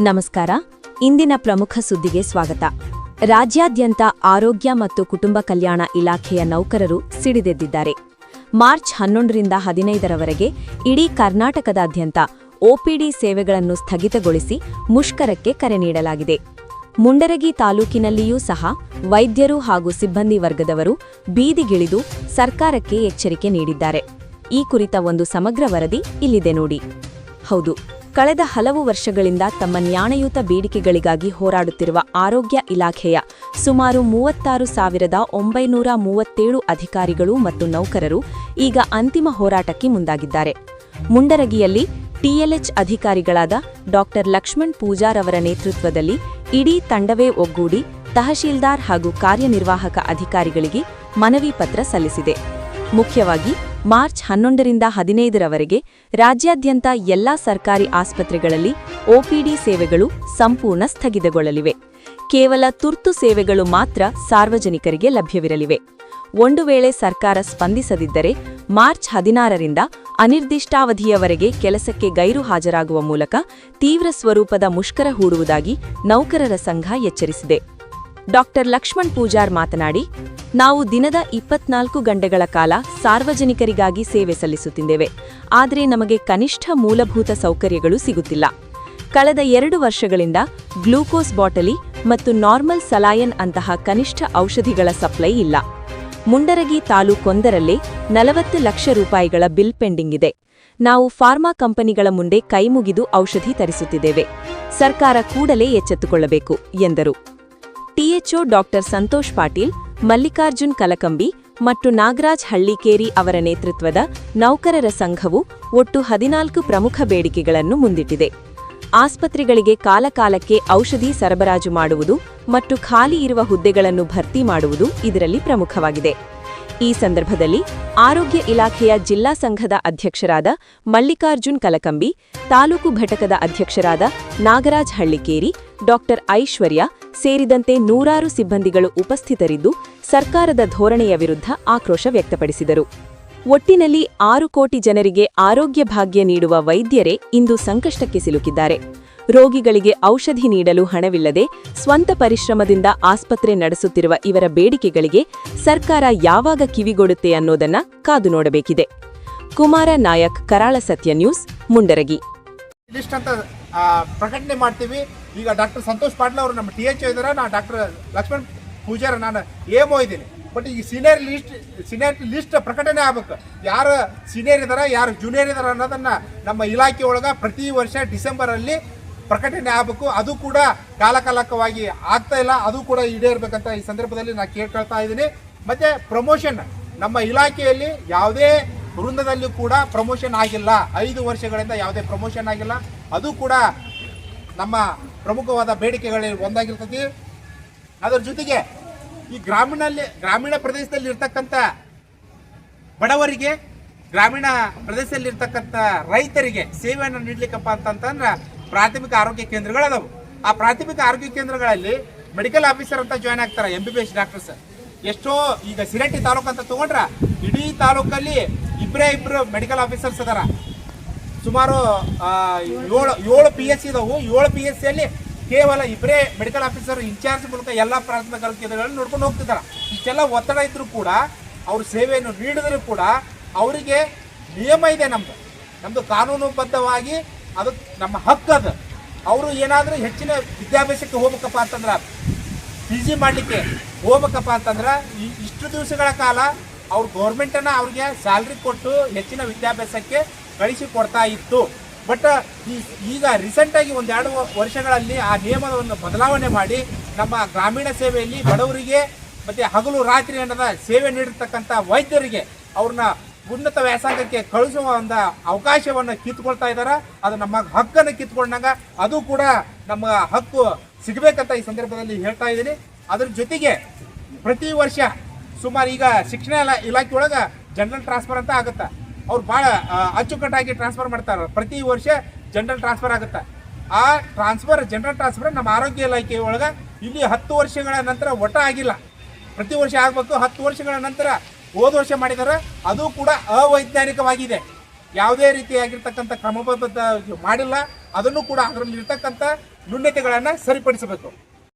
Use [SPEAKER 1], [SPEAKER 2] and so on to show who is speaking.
[SPEAKER 1] ನಮಸ್ಕಾರ. ಇಂದಿನ ಪ್ರಮುಖ ಸುದ್ದಿಗೆ ಸ್ವಾಗತ. ರಾಜ್ಯಾದ್ಯಂತ ಆರೋಗ್ಯ ಮತ್ತು ಕುಟುಂಬ ಕಲ್ಯಾಣ ಇಲಾಖೆಯ ನೌಕರರು ಸಿಡಿದೆದ್ದಿದ್ದಾರೆ. ಮಾರ್ಚ್ 11ರಿಂದ 15ರವರೆಗೆ ಇಡೀ ಕರ್ನಾಟಕದಾದ್ಯಂತ ಒಪಿಡಿ ಸೇವೆಗಳನ್ನು ಸ್ಥಗಿತಗೊಳಿಸಿ ಮುಷ್ಕರಕ್ಕೆ ಕರೆ ನೀಡಲಾಗಿದೆ. ಮುಂಡರಗಿ ತಾಲೂಕಿನಲ್ಲಿಯೂ ಸಹ ವೈದ್ಯರು ಹಾಗೂ ಸಿಬ್ಬಂದಿ ವರ್ಗದವರು ಬೀದಿಗಿಳಿದು ಸರ್ಕಾರಕ್ಕೆ ಎಚ್ಚರಿಕೆ ನೀಡಿದ್ದಾರೆ. ಈ ಕುರಿತ ಒಂದು ಸಮಗ್ರ ವರದಿ ಇಲ್ಲಿದೆ ನೋಡಿ. ಹೌದು, ಕಳೆದ ಹಲವು ವರ್ಷಗಳಿಂದ ತಮ್ಮ ನ್ಯಾಯಯುತ ಬೇಡಿಕೆಗಳಿಗಾಗಿ ಹೋರಾಡುತ್ತಿರುವ ಆರೋಗ್ಯ ಇಲಾಖೆಯ ಸುಮಾರು 36,937 ಅಧಿಕಾರಿಗಳು ಮತ್ತು ನೌಕರರು ಈಗ ಅಂತಿಮ ಹೋರಾಟಕ್ಕೆ ಮುಂದಾಗಿದ್ದಾರೆ. ಮುಂಡರಗಿಯಲ್ಲಿ ಟಿಎಲ್ಎಚ್ ಅಧಿಕಾರಿಗಳಾದ ಡಾ. ಲಕ್ಷ್ಮಣ್ ಪೂಜಾರ್ ಅವರ ನೇತೃತ್ವದಲ್ಲಿ ಇಡೀ ತಂಡವೇ ಒಗ್ಗೂಡಿ ತಹಶೀಲ್ದಾರ್ ಹಾಗೂ ಕಾರ್ಯನಿರ್ವಾಹಕ ಅಧಿಕಾರಿಗಳಿಗೆ ಮನವಿ ಪತ್ರ ಸಲ್ಲಿಸಿದೆ. ಮುಖ್ಯವಾಗಿ ಮಾರ್ಚ್ 11ರಿಂದ 15ರವರೆಗೆ ರಾಜ್ಯಾದ್ಯಂತ ಎಲ್ಲಾ ಸರ್ಕಾರಿ ಆಸ್ಪತ್ರೆಗಳಲ್ಲಿ ಒಪಿಡಿ ಸೇವೆಗಳು ಸಂಪೂರ್ಣ ಸ್ಥಗಿತಗೊಳ್ಳಲಿವೆ. ಕೇವಲ ತುರ್ತು ಸೇವೆಗಳು ಮಾತ್ರ ಸಾರ್ವಜನಿಕರಿಗೆ ಲಭ್ಯವಿರಲಿವೆ. ಒಂದು ವೇಳೆ ಸರ್ಕಾರ ಸ್ಪಂದಿಸದಿದ್ದರೆ ಮಾರ್ಚ್ 16ರಿಂದ ಅನಿರ್ದಿಷ್ಟಾವಧಿಯವರೆಗೆ ಕೆಲಸಕ್ಕೆ ಗೈರು ಹಾಜರಾಗುವ ಮೂಲಕ ತೀವ್ರ ಸ್ವರೂಪದ ಮುಷ್ಕರ ಹೂಡುವುದಾಗಿ ನೌಕರರ ಸಂಘ ಎಚ್ಚರಿಸಿದೆ. ಡಾ. ಲಕ್ಷ್ಮಣ್ ಪೂಜಾರ್ ಮಾತನಾಡಿ, ನಾವು ದಿನದ 24 ಗಂಟೆಗಳ ಕಾಲ ಸಾರ್ವಜನಿಕರಿಗಾಗಿ ಸೇವೆ ಸಲ್ಲಿಸುತ್ತಿದ್ದೇವೆ. ಆದರೆ ನಮಗೆ ಕನಿಷ್ಠ ಮೂಲಭೂತ ಸೌಕರ್ಯಗಳು ಸಿಗುತ್ತಿಲ್ಲ. ಕಳೆದ 2 ವರ್ಷಗಳಿಂದ ಗ್ಲೂಕೋಸ್ ಬಾಟಲಿ ಮತ್ತು ನಾರ್ಮಲ್ ಸಲಾಯನ್ ಅಂತಹ ಕನಿಷ್ಠ ಔಷಧಿಗಳ ಸಪ್ಲೈ ಇಲ್ಲ. ಮುಂಡರಗಿ ತಾಲೂಕೊಂದರಲ್ಲೇ 40 ಲಕ್ಷ ರೂಪಾಯಿಗಳ ಬಿಲ್ ಪೆಂಡಿಂಗ್ ಇದೆ. ನಾವು ಫಾರ್ಮಾ ಕಂಪನಿಗಳ ಮುಂದೆ ಕೈಮುಗಿದು ಔಷಧಿ ತರಿಸುತ್ತಿದ್ದೇವೆ. ಸರ್ಕಾರ ಕೂಡಲೇ ಎಚ್ಚೆತ್ತುಕೊಳ್ಳಬೇಕು ಎಂದರು. ಟಿಎಚ್ಒ ಡಾ. ಸಂತೋಷ್ ಪಾಟೀಲ್, ಮಲ್ಲಿಕಾರ್ಜುನ್ ಕಲಕಂಬಿ ಮತ್ತು ನಾಗರಾಜ್ ಹಳ್ಳಿಕೇರಿ ಅವರ ನೇತೃತ್ವದ ನೌಕರರ ಸಂಘವು ಒಟ್ಟು 14 ಪ್ರಮುಖ ಬೇಡಿಕೆಗಳನ್ನು ಮುಂದಿಟ್ಟಿದೆ. ಆಸ್ಪತ್ರೆಗಳಿಗೆ ಕಾಲಕಾಲಕ್ಕೆ ಔಷಧಿ ಸರಬರಾಜು ಮಾಡುವುದು ಮತ್ತು ಖಾಲಿ ಇರುವ ಹುದ್ದೆಗಳನ್ನು ಭರ್ತಿ ಮಾಡುವುದು ಇದರಲ್ಲಿ ಪ್ರಮುಖವಾಗಿದೆ. ಈ ಸಂದರ್ಭದಲ್ಲಿ ಆರೋಗ್ಯ ಇಲಾಖೆಯ ಜಿಲ್ಲಾ ಸಂಘದ ಅಧ್ಯಕ್ಷರಾದ ಮಲ್ಲಿಕಾರ್ಜುನ್ ಕಲಕಂಬಿ, ತಾಲೂಕು ಘಟಕದ ಅಧ್ಯಕ್ಷರಾದ ನಾಗರಾಜ್ ಹಳ್ಳಿಕೇರಿ, ಡಾ. ಐಶ್ವರ್ಯ ಸೇರಿದಂತೆ ನೂರಾರು ಸಿಬ್ಬಂದಿಗಳು ಉಪಸ್ಥಿತರಿದ್ದು ಸರ್ಕಾರದ ಧೋರಣೆಯ ವಿರುದ್ಧ ಆಕ್ರೋಶ ವ್ಯಕ್ತಪಡಿಸಿದರು. ಒಟ್ಟಿನಲ್ಲಿ 6 ಕೋಟಿ ಜನರಿಗೆ ಆರೋಗ್ಯ ಭಾಗ್ಯ ನೀಡುವ ವೈದ್ಯರೇ ಇಂದು ಸಂಕಷ್ಟಕ್ಕೆ ಸಿಲುಕಿದ್ದಾರೆ. ರೋಗಿಗಳಿಗೆ ಔಷಧಿ ನೀಡಲು ಹಣವಿಲ್ಲದೆ ಸ್ವಂತ ಪರಿಶ್ರಮದಿಂದ ಆಸ್ಪತ್ರೆ ನಡೆಸುತ್ತಿರುವ ಇವರ ಬೇಡಿಕೆಗಳಿಗೆ ಸರ್ಕಾರ ಯಾವಾಗ ಕಿವಿಗೊಡುತ್ತೆ ಅನ್ನೋದನ್ನ ಕಾದು ನೋಡಬೇಕಿದೆ. ಕುಮಾರ ನಾಯಕ್, ಕರಾಳ ಸತ್ಯ ನ್ಯೂಸ್, ಮುಂಡರಗಿ.
[SPEAKER 2] ಲಿಸ್ಟ್ ಅಂತ ಪ್ರಕಟಣೆ ಮಾಡ್ತೀವಿ. ಈಗ ಡಾಕ್ಟರ್ ಸಂತೋಷ್ ಪಾಟೀಲ್ ಅವರು ನಮ್ಮ ಟಿಎಚ್ಒ ಇದ್ದಾರೆ, ನಾನು ಡಾಕ್ಟರ್ ಲಕ್ಷ್ಮಣ್ ಪೂಜಾರ್ ನಾನು ಎಮೋ ಇದ್ದೀನಿ. ಬಟ್ ಈಗ ಸೀನಿಯರ್ ಲಿಸ್ಟ್ ಪ್ರಕಟಣೆ ಆಗ್ಬೇಕು. ಯಾರು ಸೀನಿಯರ್ ಇದಾರ, ಯಾರು ಜೂನಿಯರ್ ಇದಾರ ಅನ್ನೋದನ್ನ ನಮ್ಮ ಇಲಾಖೆ ಒಳಗೆ ಪ್ರತಿ ವರ್ಷ ಡಿಸೆಂಬರಲ್ಲಿ ಪ್ರಕಟಣೆ ಆಗಬೇಕು. ಅದು ಕೂಡ ಕಾಲಕಾಲಕವಾಗಿ ಆಗ್ತಾ ಇಲ್ಲ, ಅದು ಕೂಡ ಈಡೇರ್ಬೇಕಂತ ಈ ಸಂದರ್ಭದಲ್ಲಿ ನಾನು ಕೇಳ್ಕೊಳ್ತಾ ಇದ್ದೀನಿ. ಮತ್ತೆ ಪ್ರಮೋಷನ್ ನಮ್ಮ ಇಲಾಖೆಯಲ್ಲಿ ಯಾವುದೇ ವೃಂದದಲ್ಲಿ ಕೂಡ ಪ್ರಮೋಷನ್ ಆಗಿಲ್ಲ. 5 ವರ್ಷಗಳಿಂದ ಯಾವುದೇ ಪ್ರಮೋಷನ್ ಆಗಿಲ್ಲ. ಅದು ಕೂಡ ನಮ್ಮ ಪ್ರಮುಖವಾದ ಬೇಡಿಕೆಗಳಲ್ಲಿ ಒಂದಾಗಿರ್ತದೆ. ಅದರ ಜೊತೆಗೆ ಈ ಗ್ರಾಮೀಣ ಪ್ರದೇಶದಲ್ಲಿ ಇರ್ತಕ್ಕಂಥ ಬಡವರಿಗೆ, ಗ್ರಾಮೀಣ ಪ್ರದೇಶದಲ್ಲಿ ಇರ್ತಕ್ಕಂಥ ರೈತರಿಗೆ ಸೇವೆಯನ್ನು ನೀಡಲಿಕ್ಕಪ್ಪ ಅಂತಂದ್ರೆ ಪ್ರಾಥಮಿಕ ಆರೋಗ್ಯ ಕೇಂದ್ರಗಳದಾವು. ಆ ಪ್ರಾಥಮಿಕ ಆರೋಗ್ಯ ಕೇಂದ್ರಗಳಲ್ಲಿ ಮೆಡಿಕಲ್ ಆಫೀಸರ್ ಅಂತ ಜಾಯ್ನ್ ಆಗ್ತಾರೆ, MBBS ಡಾಕ್ಟರ್ಸ್. ಎಷ್ಟೋ ಈಗ ಸಿರಟ್ಟಿ ತಾಲೂಕು ಅಂತ ತಗೊಂಡ್ರೆ ಇಡೀ ತಾಲೂಕಲ್ಲಿ ಇಬ್ಬರು ಮೆಡಿಕಲ್ ಆಫೀಸರ್ಸ್ ಅದಾರ. ಸುಮಾರು 7 PSC ಇದಾವು. 7 PSCಯಲ್ಲಿ ಕೇವಲ ಇಬ್ಬರೇ ಮೆಡಿಕಲ್ ಆಫೀಸರ್ ಇನ್ಚಾರ್ಜ್ ಮೂಲಕ ಎಲ್ಲ ಪ್ರಾಥಮಿಕ ಆರೋಗ್ಯ ಕೇಂದ್ರಗಳನ್ನು ನೋಡ್ಕೊಂಡು ಹೋಗ್ತಿದ್ದಾರೆ. ಇಷ್ಟೆಲ್ಲ ಒತ್ತಡ ಇದ್ರೂ ಕೂಡ ಅವ್ರ ಸೇವೆಯನ್ನು ನೀಡಿದರೂ ಕೂಡ ಅವರಿಗೆ ನಿಯಮ ಇದೆ. ನಮ್ಮದು ಕಾನೂನುಬದ್ಧವಾಗಿ ಅದು ನಮ್ಮ ಹಕ್ಕದು. ಅವರು ಏನಾದರೂ ಹೆಚ್ಚಿನ ವಿದ್ಯಾಭ್ಯಾಸಕ್ಕೆ ಹೋಗ್ಬೇಕಪ್ಪ ಅಂತಂದ್ರೆ, PG ಮಾಡಲಿಕ್ಕೆ ಹೋಗ್ಬೇಕಪ್ಪ ಅಂತಂದ್ರೆ ಇಷ್ಟು ದಿವಸಗಳ ಕಾಲ ಅವ್ರು ಗೌರ್ಮೆಂಟನ್ನು ಅವ್ರಿಗೆ ಸ್ಯಾಲ್ರಿ ಕೊಟ್ಟು ಹೆಚ್ಚಿನ ವಿದ್ಯಾಭ್ಯಾಸಕ್ಕೆ ಕಳಿಸಿ ಕೊಡ್ತಾ ಇತ್ತು. ಬಟ್ ಈಗ ರೀಸೆಂಟಾಗಿ 1-2 ವರ್ಷಗಳಲ್ಲಿ ಆ ನಿಯಮವನ್ನು ಬದಲಾವಣೆ ಮಾಡಿ ನಮ್ಮ ಗ್ರಾಮೀಣ ಸೇವೆಯಲ್ಲಿ ಬಡವರಿಗೆ ಮತ್ತು ಹಗಲು ರಾತ್ರಿ ಅನ್ನದ ಸೇವೆ ನೀಡಿರ್ತಕ್ಕಂಥ ವೈದ್ಯರಿಗೆ ಅವ್ರನ್ನ ಉನ್ನತ ವ್ಯಾಸಂಗಕ್ಕೆ ಕಳಿಸುವ ಒಂದು ಅವಕಾಶವನ್ನು ಕಿತ್ಕೊಳ್ತಾ ಇದ್ದಾರೆ. ಅದು ನಮ್ಮ ಹಕ್ಕನ್ನು ಕಿತ್ಕೊಂಡಾಗ ಅದು ಕೂಡ ನಮ್ಮ ಹಕ್ಕು ಸಿಗಬೇಕಂತ ಈ ಸಂದರ್ಭದಲ್ಲಿ ಹೇಳ್ತಾ ಇದ್ದೀನಿ. ಅದ್ರ ಜೊತೆಗೆ ಪ್ರತಿ ವರ್ಷ ಸುಮಾರು ಈಗ ಶಿಕ್ಷಣ ಇಲಾಖೆ ಒಳಗೆ ಜನರಲ್ ಟ್ರಾನ್ಸ್ಫರ್ ಅಂತ ಆಗುತ್ತೆ. ಅವ್ರು ಭಾಳ ಅಚ್ಚುಕಟ್ಟಾಗಿ ಟ್ರಾನ್ಸ್ಫರ್ ಮಾಡ್ತಾರೆ. ಪ್ರತಿ ವರ್ಷ ಜನರಲ್ ಟ್ರಾನ್ಸ್ಫರ್ ಆಗುತ್ತೆ. ಆ ಜನರಲ್ ಟ್ರಾನ್ಸ್ಫರ್ ನಮ್ಮ ಆರೋಗ್ಯ ಇಲಾಖೆ ಒಳಗೆ ಇಲ್ಲಿ 10 ವರ್ಷಗಳ ನಂತರ ಒಟ್ಟ ಆಗಿಲ್ಲ. ಪ್ರತಿ ವರ್ಷ ಆಗಬೇಕು. 10 ವರ್ಷಗಳ ನಂತರ ಹೋದ ವರ್ಷ ಮಾಡಿದ್ದಾರೆ. ಅದು ಕೂಡ ಅವೈಜ್ಞಾನಿಕವಾಗಿದೆ. ಯಾವುದೇ ರೀತಿಯಾಗಿರ್ತಕ್ಕಂಥ ಕ್ರಮಬದ್ಧ ಮಾಡಿಲ್ಲ. ಅದನ್ನು ಕೂಡ ಅದರಲ್ಲಿ ಇರ್ತಕ್ಕಂಥ ನ್ಯೂನತೆಗಳನ್ನು ಸರಿಪಡಿಸಬೇಕು.